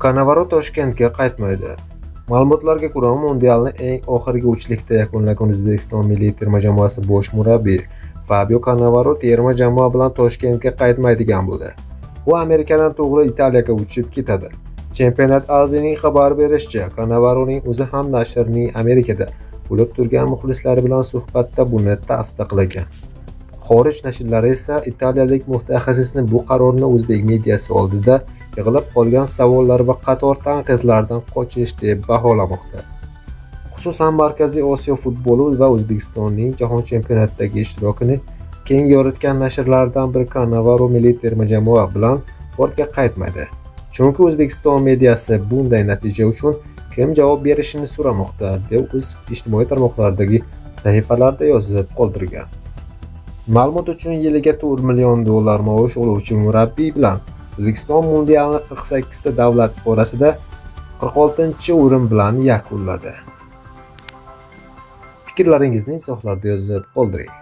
Cannavaro Toshkentga qaytmaydi. Ma'lumotlarga ko'ra, mundialni eng oxirgi uchlikda yakunlagan O'zbekiston milliy terma jamoasi bosh murabbiyi Fabio Cannavaro terma jamoa bilan Toshkentga qaytmaydigan bo'ldi. U Amerikadan to'g'ri Italiyaga uchib ketadi. Championat Aziyaning xabar berishicha, Cannavaroning o'zi ham nashrning Amerikada bo'lib turgan muxlislari bilan suhbatda buni tasdiqlagan. Xorij nashrlari esa italiyalik mutaxassisni bu qarorni o'zbek mediasi oldida yig'ilib qolgan savollar va qator tanqidlardan qochish deb baholamoqda. Xususan, Markaziy Osiyo futboli va O'zbekistonning jahon chempionatidagi ishtirokini keng yoritgan nashrlardan biri Cannavaro milliy terma jamoa bilan bortga qaytmaydi. Chunki O'zbekiston mediasi bunday natija uchun kim javob berishini so'ramoqda, deb o'z ijtimoiy tarmoqlardagi sahifalarida yozib qoldirgan. Ma'lumot uchun, yiliga $4 million maosh oluvchi murabbiy bilan O'zbekiston mundialni 48 ta davlat orasida 46-o'rin bilan yakunladi. Fikrlaringizni izohlarda yozib qoldiring.